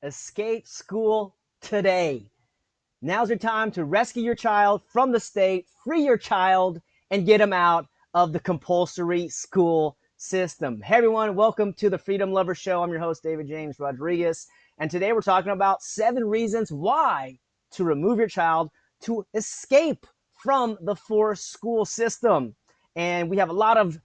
Escape school today. Now's your time to rescue your child from the state, free your child, and get them out of the compulsory school system. Hey everyone, welcome to the Freedom Lover Show. I'm your host, David James Rodriguez. And today we're talking about 7 reasons why to remove your child to escape from the forced school system. And we have a lot of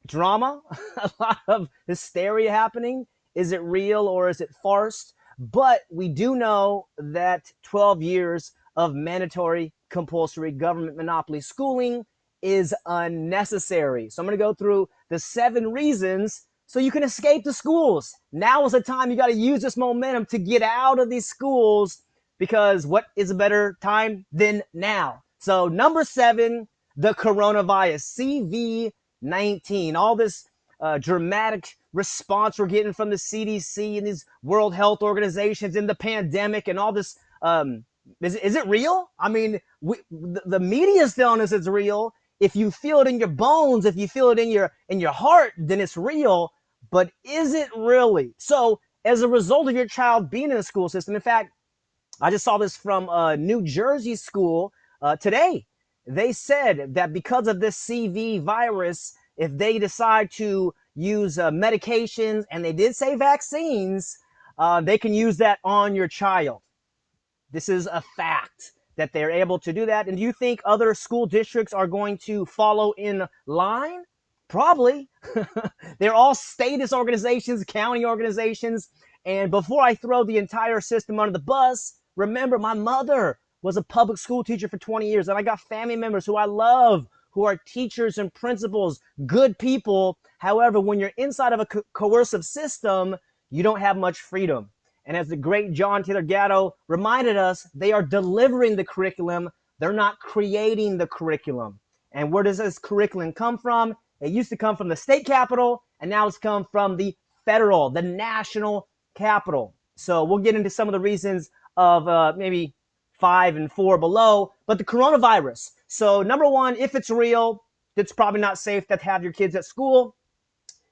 drama, a lot of hysteria happening. Is it real or is it farce? But we do know that 12 years of mandatory compulsory government monopoly schooling is unnecessary. So I'm going to go through the 7 reasons so you can escape the schools. Now is the time you got to use this momentum to get out of these schools, because what is a better time than now? So number 7, the coronavirus, CV-19, all this dramatic response we're getting from the CDC and these World Health Organizations in the pandemic and all this. Is it real? I mean, the media is telling us it's real. If you feel it in your bones, if you feel it in your heart, then it's real. But is it really? So as a result of your child being in a school system, in fact, I just saw this from a New Jersey school today. They said that because of this CV virus, if they decide to use medications, and they did say vaccines, they can use that on your child. This is a fact that they're able to do that. And do you think other school districts are going to follow in line? Probably. They're all statist organizations, county organizations. And before I throw the entire system under the bus, remember, my mother was a public school teacher for 20 years, and I got family members who I love, who are teachers and principals, good people. However, when you're inside of a coercive system, you don't have much freedom. And as the great John Taylor Gatto reminded us, they are delivering the curriculum. They're not creating the curriculum. And where does this curriculum come from? It used to come from the state capital, and now it's come from the federal, the national capital. So we'll get into some of the reasons of maybe 5 and 4 below. But the coronavirus. So number 1, if it's real, it's probably not safe to have your kids at school.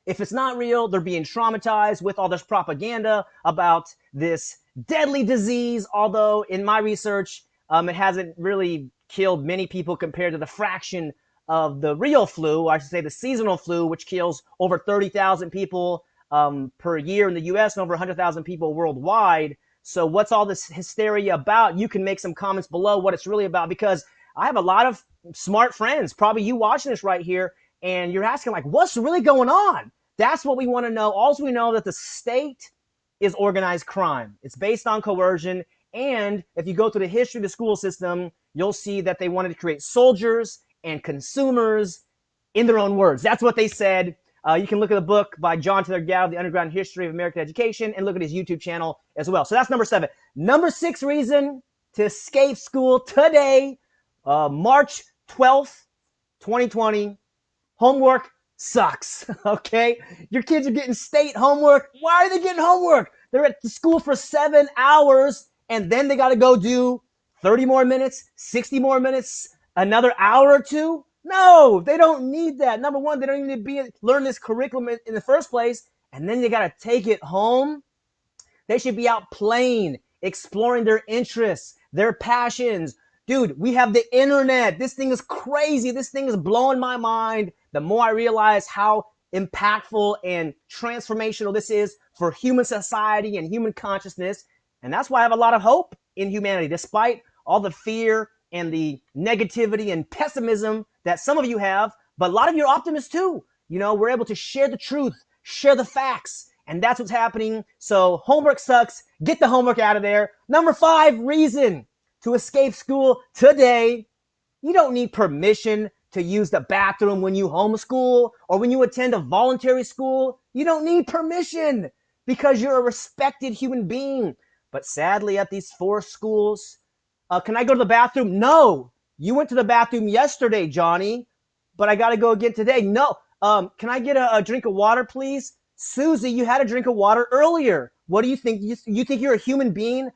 If it's not real, they're being traumatized with all this propaganda about this deadly disease. Although in my research, it hasn't really killed many people compared to the fraction of the real flu, or I should say the seasonal flu, which kills over 30,000 people per year in the US and over 100,000 people worldwide. So what's all this hysteria about? You can make some comments below what it's really about, because I have a lot of smart friends, probably you watching this right here, and you're asking, like, what's really going on? That's what we want to know. Also, we know that the state is organized crime. It's based on coercion. And if you go through the history of the school system, you'll see that they wanted to create soldiers and consumers in their own words. That's what they said. You can look at the book by John Taylor Gatto, The Underground History of American Education, and look at his YouTube channel as well. So that's number 7. Number 6 reason to escape school today, March 12th, 2020, homework sucks, okay? Your kids are getting state homework. Why are they getting homework? They're at the school for 7 hours, and then they got to go do 30 more minutes, 60 more minutes, another hour or two. No, they don't need that. Number 1, they don't even need to learn this curriculum in the first place, and then you got to take it home. They should be out playing, exploring their interests, their passions. Dude, we have the internet. This thing is crazy. This thing is blowing my mind. The more I realize how impactful and transformational this is for human society and human consciousness. And that's why I have a lot of hope in humanity, despite all the fear and the negativity and pessimism that some of you have. But a lot of you are optimists too. You know, we're able to share the truth, share the facts. And that's what's happening. So homework sucks. Get the homework out of there. Number 5 reason to escape school today. You don't need permission to use the bathroom when you homeschool or when you attend a voluntary school. You don't need permission because you're a respected human being. But sadly, at these forced schools, can I go to the bathroom? No. You went to the bathroom yesterday, Johnny, but I got to go again today. No. Can I get a drink of water, please? Susie, you had a drink of water earlier. What do you think? You think you're a human being?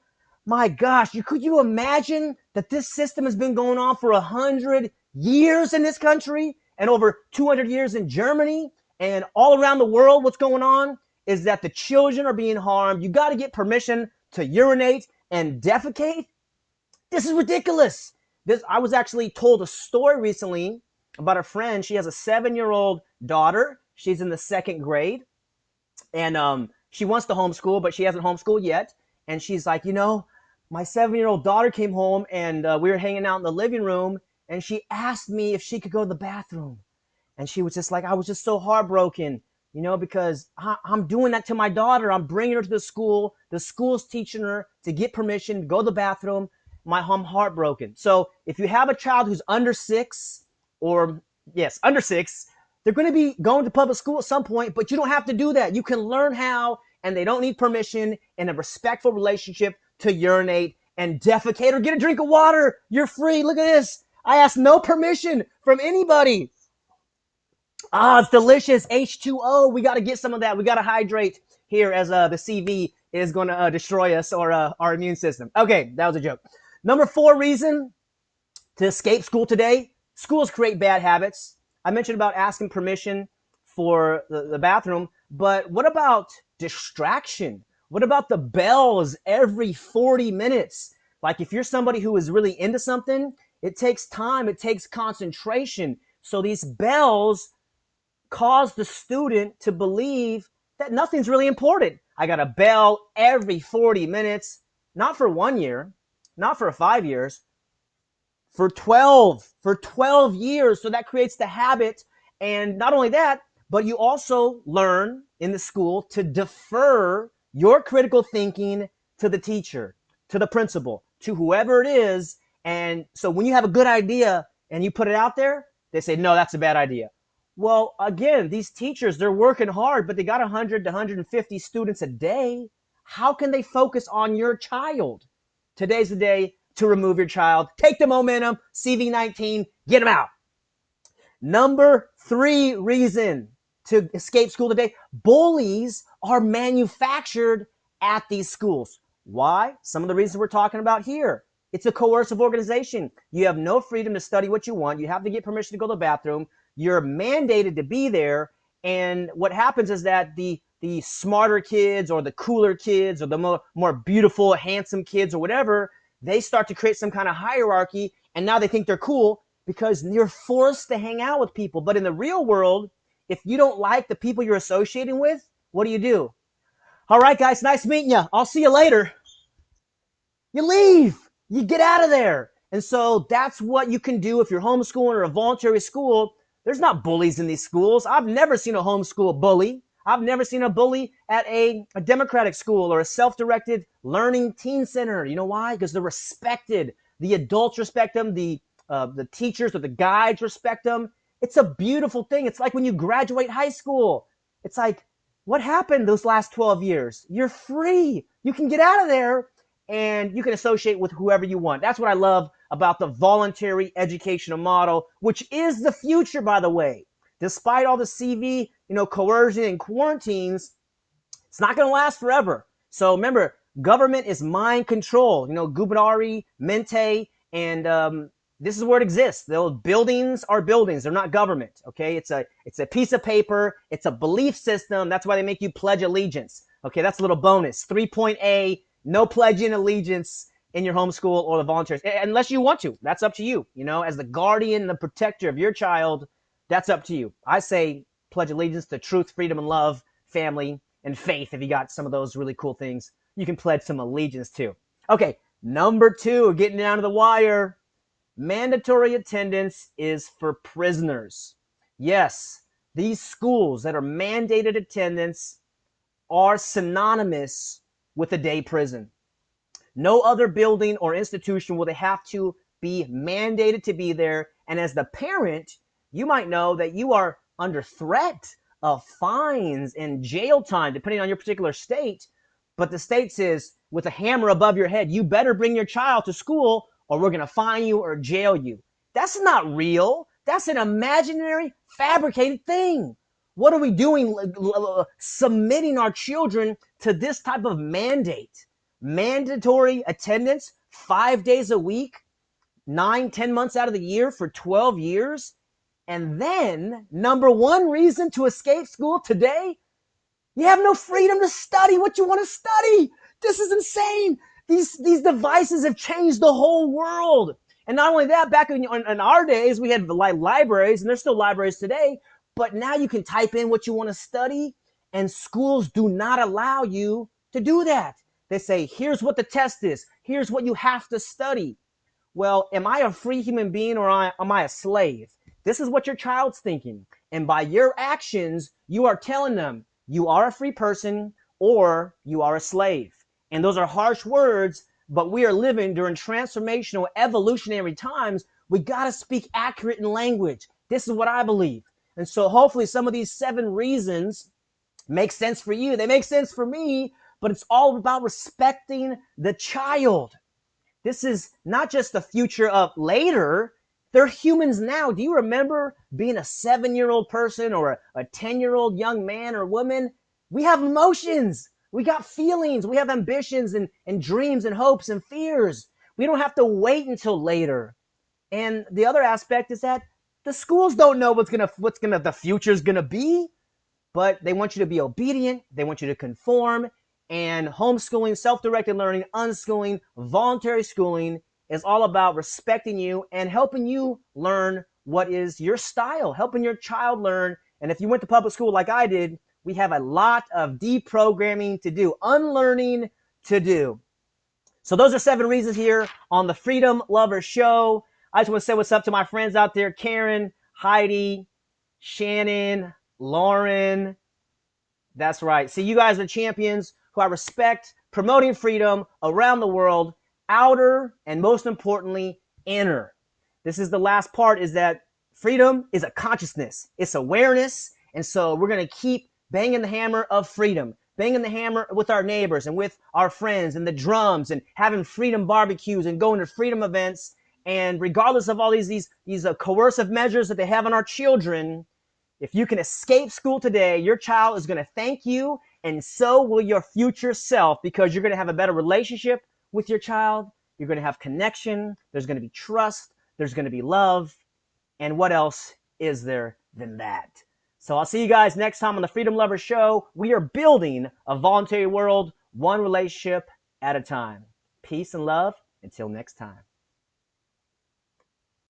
My gosh, could you imagine that this system has been going on for 100 years in this country and over 200 years in Germany and all around the world? What's going on? is that the children are being harmed. You got to get permission to urinate and defecate. This is ridiculous. I was actually told a story recently about a friend. She has a 7-year-old daughter. She's in the 2nd grade, and she wants to homeschool, but she hasn't homeschooled yet. And she's like, my 7-year-old daughter came home, and we were hanging out in the living room, and she asked me if she could go to the bathroom. And she was just like, I was just so heartbroken, because I'm doing that to my daughter. I'm bringing her to the school. The school's teaching her to get permission to go to the bathroom. I'm heartbroken. So if you have a child who's under 6, under 6, they're going to be going to public school at some point, but you don't have to do that. You can learn how, and they don't need permission in a respectful relationship to urinate and defecate or get a drink of water. You're free. Look at this. I asked no permission from anybody. It's delicious. H2O. We got to get some of that. We got to hydrate here as the CV is going to destroy us or our immune system. Okay, that was a joke. Number 4 reason to escape school today. Schools create bad habits. I mentioned about asking permission for the bathroom, but what about distraction? What about the bells every 40 minutes? Like if you're somebody who is really into something, it takes time, it takes concentration. So these bells cause the student to believe that nothing's really important. I got a bell every 40 minutes, not for 1 year, not for 5 years, for 12 years. So that creates the habit. And not only that, but you also learn in the school to defer your critical thinking to the teacher, to the principal, to whoever it is. And so when you have a good idea and you put it out there, they say, no, that's a bad idea. Well, again, these teachers, they're working hard, but they got 100 to 150 students a day. How can they focus on your child? Today's the day to remove your child. Take the momentum, CV19, get them out. Number 3 reason to escape school today, bullies are manufactured at these schools. Why? Some of the reasons we're talking about here. It's a coercive organization. You have no freedom to study what you want. You have to get permission to go to the bathroom. You're mandated to be there. And what happens is that the smarter kids or the cooler kids or the more beautiful, handsome kids or whatever, they start to create some kind of hierarchy. And now they think they're cool because you're forced to hang out with people. But in the real world, if you don't like the people you're associating with, what do? All right, guys, nice meeting you. I'll see you later. You leave. You get out of there. And so that's what you can do if you're homeschooling or a voluntary school. There's not bullies in these schools. I've never seen a homeschool bully. I've never seen a bully at a democratic school or a self-directed learning teen center. You know why? Because they're respected. The adults respect them. The teachers or the guides respect them. It's a beautiful thing. It's like when you graduate high school. It's like, what happened those last 12 years? You're free. You can get out of there and you can associate with whoever you want. That's what I love about the voluntary educational model, which is the future, by the way. Despite all the CV, coercion and quarantines, it's not going to last forever. So remember, government is mind control. Gubernari, mente, and this is where it exists. Those buildings are buildings. They're not government. Okay, it's a piece of paper. It's a belief system. That's why they make you pledge allegiance. Okay, that's a little bonus. 3.A. No pledging allegiance in your homeschool or the volunteers, unless you want to. That's up to you. As the guardian, the protector of your child, that's up to you. I say pledge allegiance to truth, freedom, and love, family, and faith. If you got some of those really cool things, you can pledge some allegiance too. Okay, number 2, getting down to the wire. Mandatory attendance is for prisoners. Yes, these schools that are mandated attendance are synonymous with a day prison. No other building or institution will they have to be mandated to be there. And as the parent, you might know that you are under threat of fines and jail time, depending on your particular state. But the state says, with a hammer above your head, you better bring your child to school or we're going to fine you or jail you. That's not real. That's an imaginary, fabricated thing. What are we doing? Submitting our children to this type of mandate. Mandatory attendance 5 days a week, 9-10 months out of the year for 12 years. And then number 1 reason to escape school today, You have no freedom to study what you want to study. This is insane. These devices have changed the whole world. And not only that, back in our days, we had like libraries, and there's still libraries today, but now you can type in what you want to study, and schools do not allow you to do that. They say, here's what the test is. Here's what you have to study. Well, am I a free human being or am I a slave? This is what your child's thinking. And by your actions, you are telling them you are a free person or you are a slave. And those are harsh words, but we are living during transformational, evolutionary times. We got to speak accurate in language. This is what I believe. And so hopefully some of these 7 reasons make sense for you. They make sense for me, but it's all about respecting the child. This is not just the future of later. They're humans now. Do you remember being a 7-year-old person or a 10-year-old young man or woman? We have emotions. We got feelings. We have ambitions and dreams and hopes and fears. We don't have to wait until later. And the other aspect is that the schools don't know what's the future's gonna be, but they want you to be obedient. They want you to conform. And homeschooling, self-directed learning, unschooling, voluntary schooling is all about respecting you and helping you learn what is your style, helping your child learn. And if you went to public school like I did, we have a lot of deprogramming to do, unlearning to do. So those are 7 reasons here on the Freedom Lover Show. I just want to say what's up to my friends out there, Karen, Heidi, Shannon, Lauren. That's right. See, you guys are champions who I respect, promoting freedom around the world, outer and most importantly, inner. This is the last part, is that freedom is a consciousness. It's awareness. And so we're going to keep banging the hammer of freedom, banging the hammer with our neighbors and with our friends and the drums and having freedom barbecues and going to freedom events. And regardless of all these coercive measures that they have on our children, if you can escape school today, your child is going to thank you, and so will your future self, because you're going to have a better relationship with your child. You're going to have connection. There's going to be trust. There's going to be love. And what else is there than that? So I'll see you guys next time on the Freedom Lover Show. We are building a voluntary world, one relationship at a time. Peace and love. Until next time.